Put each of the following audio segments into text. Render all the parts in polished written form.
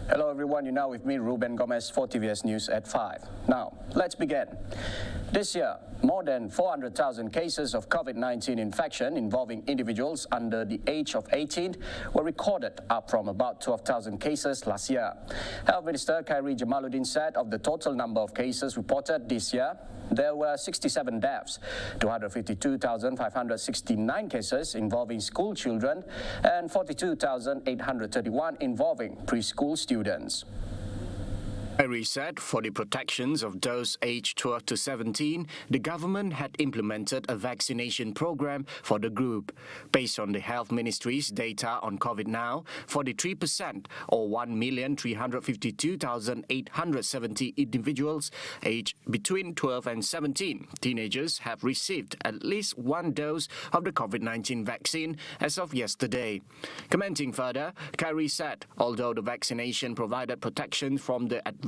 Hello everyone, you're now with me, Ruben Gomez, for TVS News at 5. Now, let's begin. This year, more than 400,000 cases of COVID-19 infection involving individuals under the age of 18 were recorded, up from about 12,000 cases last year. Health Minister Khairi Jamaluddin said of the total number of cases reported this year, there were 67 deaths, 252,569 cases involving school children, and 42,831 involving preschool students. Khairi said for the protections of those aged 12 to 17, the government had implemented a vaccination program for the group. Based on the Health Ministry's data on COVID now, 43% or 1,352,870 individuals aged between 12 and 17, teenagers, have received at least one dose of the COVID-19 vaccine as of yesterday. Commenting further, Khairi said although the vaccination provided protection from the adverse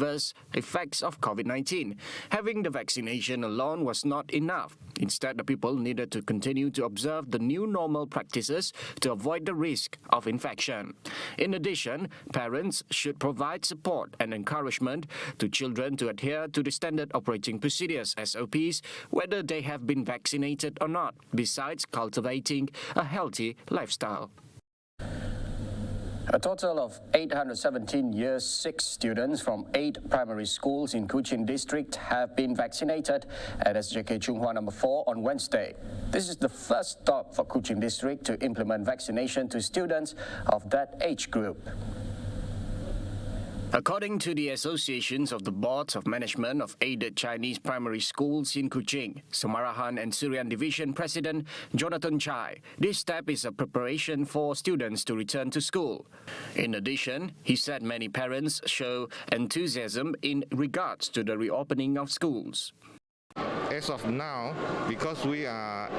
effects of COVID-19, having the vaccination alone was not enough. Instead, the people needed to continue to observe the new normal practices to avoid the risk of infection. In addition, parents should provide support and encouragement to children to adhere to the standard operating procedures (SOPs), whether they have been vaccinated or not, besides cultivating a healthy lifestyle. A total of 817 Year 6 students from 8 primary schools in KUCHING district have been vaccinated at SJK Chunghwa No. 4 on Wednesday. This is the first stop for KUCHING district to implement vaccination to students of that age group. According to the associations of the boards of management of aided Chinese primary schools in KUCHING, Samarahan and Syrian Division President Jonathan Chai, this step is a preparation for students to return to school. In addition, he said many parents show enthusiasm in regards to the reopening of schools. As of now, because we are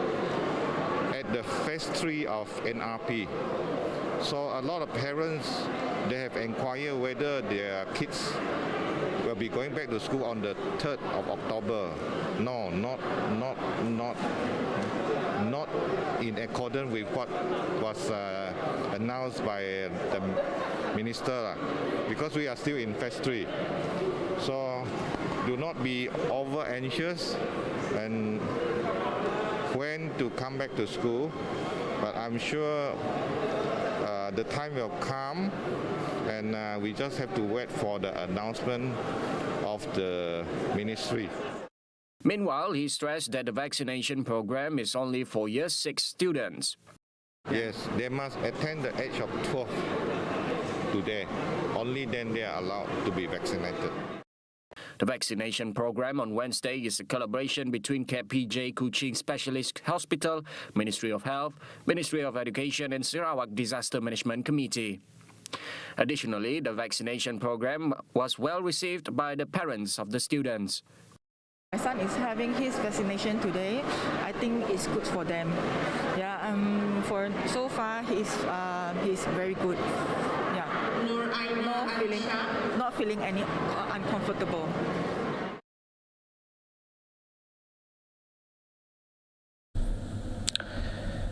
at the phase 3 of NRP, so a lot of parents, they have inquired whether their kids will be going back to school on the 3rd of October. No, not in accordance with what was announced by the minister, because we are still in phase 3. So do not be over anxious and when to come back to school, but I'm sure the time will come, and we just have to wait for the announcement of the ministry. Meanwhile, he stressed that the vaccination program is only for Year 6 students. Yes, they must attain the age of 12 today. Only then they are allowed to be vaccinated. The vaccination program on Wednesday is a collaboration between KPJ Kuching Specialist Hospital, Ministry of Health, Ministry of Education and Sarawak Disaster Management Committee. Additionally, the vaccination program was well received by the parents of the students. My son is having his vaccination today. I think it's good for them. Yeah, for so far he's very good. Yeah, not feeling any uncomfortable.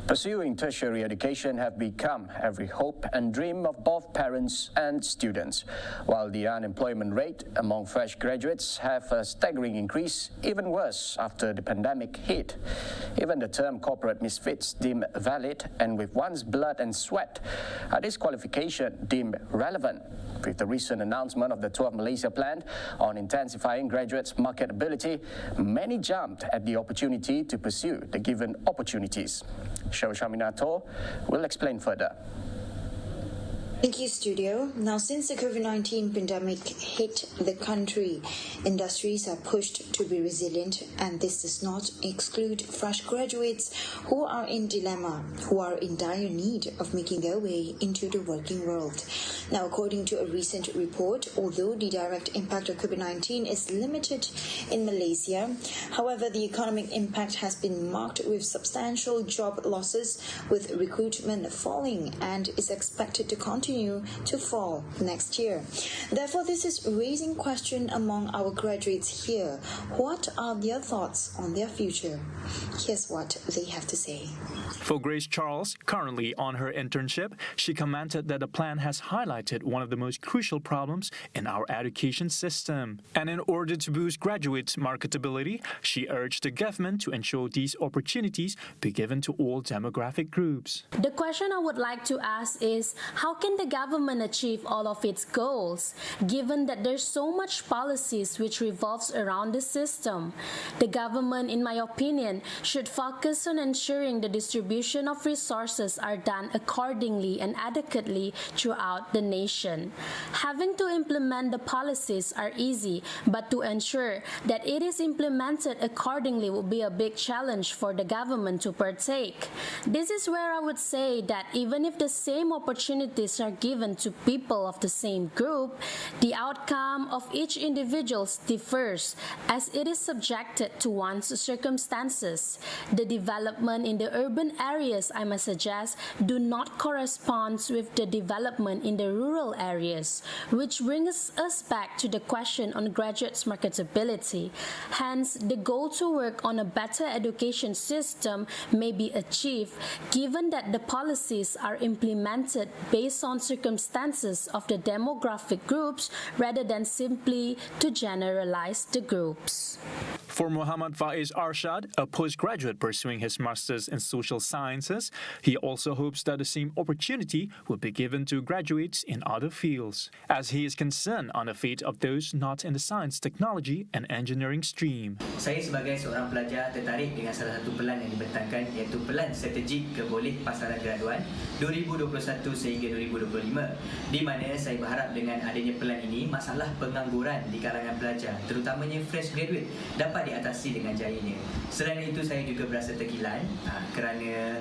Pursuing tertiary education have become every hope and dream of both parents and students. While the unemployment rate among fresh graduates have a staggering increase, even worse after the pandemic hit. Even the term corporate misfits deemed valid, and with one's blood and sweat, are this qualification deemed relevant? With the recent announcement of the 12 Malaysia Plan on intensifying graduates' marketability, many jumped at the opportunity to pursue the given opportunities. Shaminato will explain further. Thank you, Studio. Now, since the COVID-19 pandemic hit the country, industries are pushed to be resilient, and this does not exclude fresh graduates who are in dilemma, who are in dire need of making their way into the working world. Now, according to a recent report, although the direct impact of COVID-19 is limited in Malaysia, however, the economic impact has been marked with substantial job losses, with recruitment falling, and is expected to continue continue to fall next year. Therefore, this is raising question among our graduates here. What are their thoughts on their future? Here's what they have to say. For Grace Charles, currently on her internship, she commented that the plan has highlighted one of the most crucial problems in our education system. And in order to boost graduates' marketability, she urged the government to ensure these opportunities be given to all demographic groups. The question I would like to ask is, how can the government achieve all of its goals, given that there's so much policies which revolves around the system? The government, in my opinion, should focus on ensuring the distribution of resources are done accordingly and adequately throughout the nation. Having to implement the policies are easy, but to ensure that it is implemented accordingly will be a big challenge for the government to partake. This is where I would say that even if the same opportunities are given to people of the same group, the outcome of each individual differs as it is subjected to one's circumstances. The development in the urban areas, I must suggest, do not correspond with the development in the rural areas, which brings us back to the question on graduates' marketability. Hence, the goal to work on a better education system may be achieved given that the policies are implemented based on circumstances of the demographic groups rather than simply to generalize the groups. For Muhammad Faiz Arshad, a postgraduate pursuing his master's in social sciences, he also hopes that the same opportunity will be given to graduates in other fields, as he is concerned on the fate of those not in the science, technology and engineering stream. Saya sebagai seorang pelajar tertarik dengan salah satu pelan yang dibentangkan, iaitu pelan strategik keboleh pasaran graduan 2021 sehingga 2025, di mana saya berharap dengan adanya pelan ini, masalah pengangguran di kalangan pelajar, terutamanya fresh graduate, dapat diatasi dengan jayanya. Selain itu, saya juga berasa terkilan kerana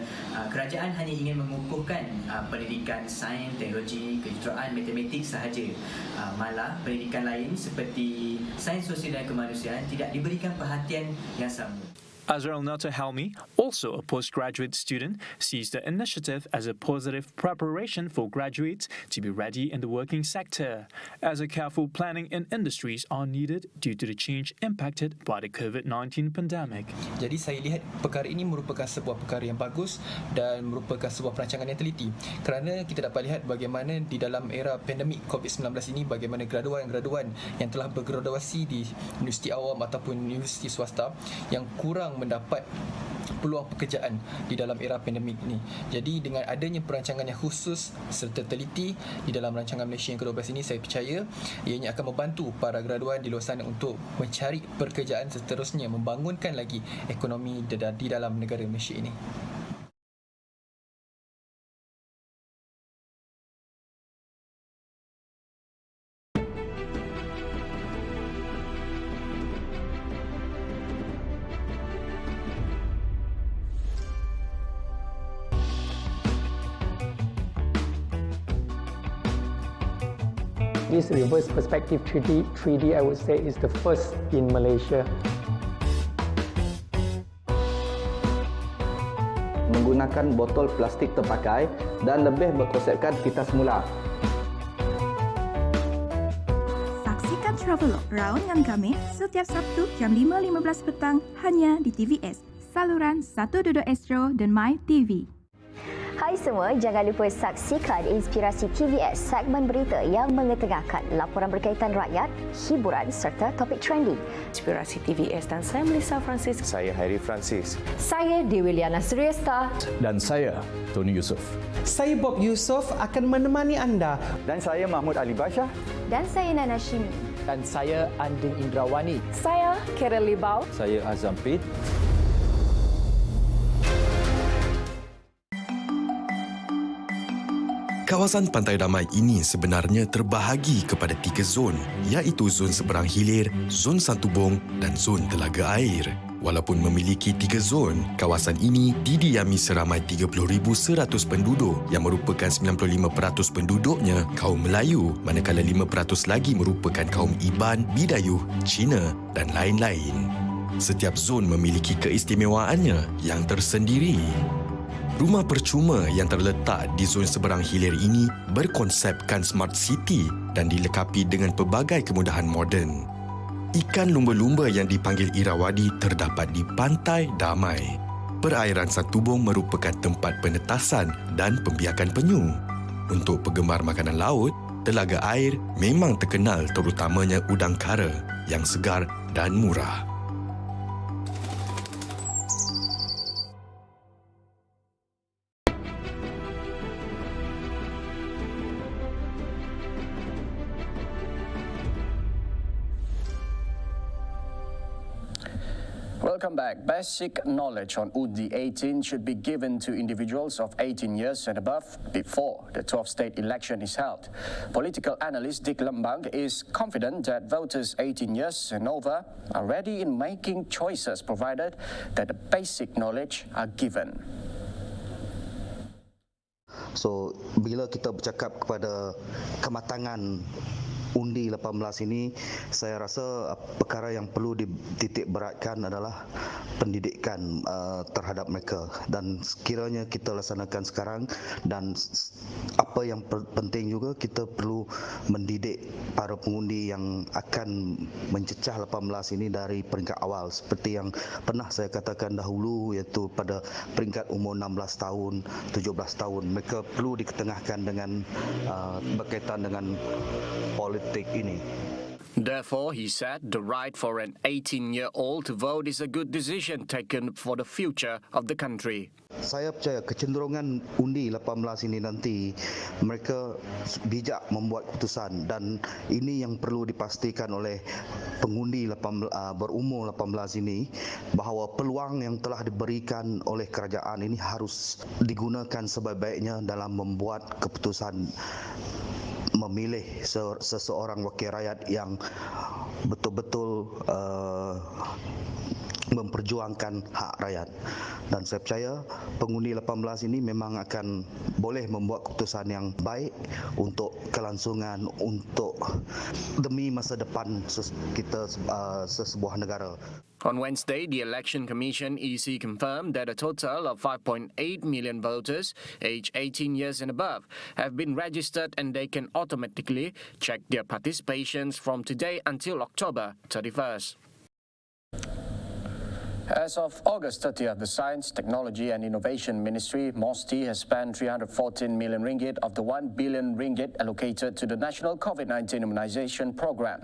kerajaan hanya ingin mengukuhkan pendidikan sains, teknologi, kejuruteraan, matematik sahaja. Malah pendidikan lain seperti sains sosial dan kemanusiaan tidak diberikan perhatian yang sama. Azrael Nata Helmi, also a postgraduate student, sees the initiative as a positive preparation for graduates to be ready in the working sector, as a careful planning in industries are needed due to the change impacted by the COVID-19 pandemic. Jadi saya lihat perkara ini merupakan sebuah perkara yang bagus dan merupakan sebuah perancangan yang teliti, kerana kita dapat lihat bagaimana di dalam era pandemik COVID-19 ini, bagaimana graduan-graduan yang telah bergraduasi di universiti awam ataupun universiti swasta yang kurang mendapat peluang pekerjaan di dalam era pandemik ini. Jadi dengan adanya perancangan yang khusus serta teliti di dalam rancangan Malaysia yang ke-12 ini, saya percaya ianya akan membantu para graduan di luar sana untuk mencari pekerjaan seterusnya, membangunkan lagi ekonomi di dalam negara Malaysia ini. This reverse perspective 3D, I would say, is the first in Malaysia. Menggunakan botol plastik terpakai dan lebih berkonsepkan pita semula. Saksikan Travelog Round dengan kami setiap Sabtu jam 5.15 petang hanya di TVS, saluran 122 Astro dan My TV. Hai semua, jangan lupa saksikan Inspirasi TVS, segmen berita yang mengetengahkan laporan berkaitan rakyat, hiburan serta topik trending. Inspirasi TVS dan saya Melissa Francis. Saya Harry Francis. Saya Dewi Liana Suryasta. Dan saya Tony Yusof. Saya Bob Yusof akan menemani anda. Dan saya Mahmud Ali Bashar. Dan saya Nana Shimi. Dan saya Andin Indrawani. Saya Karen Libau. Saya Azam Pit. Kawasan Pantai Damai ini sebenarnya terbahagi kepada 3 zon, iaitu zon seberang hilir, zon Santubong dan zon Telaga Air. Walaupun memiliki 3 zon, kawasan ini didiami seramai 30,100 penduduk yang merupakan 95% penduduknya kaum Melayu, manakala 5% lagi merupakan kaum Iban, Bidayuh, Cina dan lain-lain. Setiap zon memiliki keistimewaannya yang tersendiri. Rumah percuma yang terletak di zon seberang hilir ini berkonsepkan smart city dan dilengkapi dengan pelbagai kemudahan moden. Ikan lumba-lumba yang dipanggil Irawadi terdapat di Pantai Damai. Perairan Santubong merupakan tempat penetasan dan pembiakan penyu. Untuk penggemar makanan laut, telaga air memang terkenal terutamanya udang kara yang segar dan murah. Welcome back. Basic knowledge on Undi 18 should be given to individuals of 18 years and above before the 12th state election is held. Political analyst Dick Lembang is confident that voters 18 years and over are ready in making choices provided that the basic knowledge are given. So, bila kita bercakap kepada kematangan undi 18 ini, saya rasa perkara yang perlu dititik beratkan adalah pendidikan terhadap mereka, dan sekiranya kita laksanakan sekarang, dan apa yang penting juga, kita perlu mendidik para pengundi yang akan mencecah 18 ini dari peringkat awal seperti yang pernah saya katakan dahulu, iaitu pada peringkat umur 16 tahun, 17 tahun. Mereka perlu diketengahkan dengan berkaitan dengan politik ini. Therefore, he said, the right for an 18-year-old to vote is a good decision taken for the future of the country. Saya percaya kecenderungan undi 18 ini nanti mereka bijak membuat keputusan, dan ini yang perlu dipastikan oleh pengundi berumur 18 ini, bahawa peluang yang telah diberikan oleh kerajaan ini harus digunakan sebaik-baiknya dalam membuat keputusan memilih seseorang wakil rakyat yang betul-betul memperjuangkan hak rakyat. Dan saya percaya pengundi 18 ini memang akan boleh membuat keputusan yang baik untuk kelangsungan, untuk demi masa depan kita sesebuah negara. On Wednesday, the Election Commission EC confirmed that a total of 5.8 million voters aged 18 years and above have been registered, and they can automatically check their participations from today until October 31st. As of August 30th, the Science, Technology and Innovation Ministry, MOSTI, has spent 314 million ringgit of the 1 billion ringgit allocated to the National COVID-19 Immunization Program.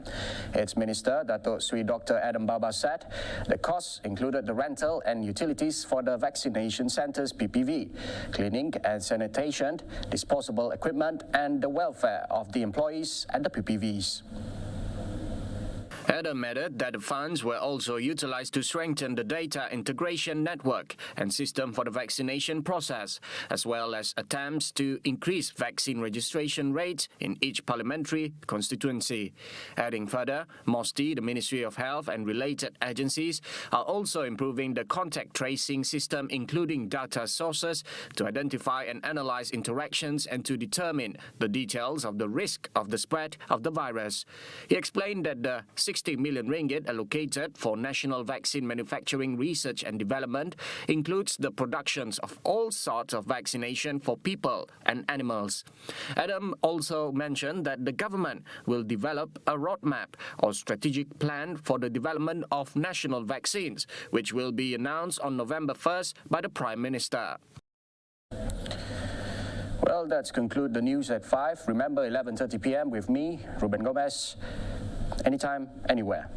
Its Minister, Datuk Sri Dr. Adam Baba, said the costs included the rental and utilities for the vaccination centres PPV, cleaning and sanitation, disposable equipment and the welfare of the employees at the PPVs. Adam added that the funds were also utilized to strengthen the data integration network and system for the vaccination process, as well as attempts to increase vaccine registration rates in each parliamentary constituency. Adding further, MOSTI, the Ministry of Health and related agencies are also improving the contact tracing system, including data sources, to identify and analyze interactions and to determine the details of the risk of the spread of the virus. He explained that the 60 million ringgit allocated for national vaccine manufacturing research and development includes the productions of all sorts of vaccination for people and animals. Adam also mentioned that the government will develop a roadmap or strategic plan for the development of national vaccines, which will be announced on November 1st by the Prime Minister. Well, that's conclude the news at 5. Remember, 11:30 p.m. with me, Ruben Gomez. Anytime, anywhere.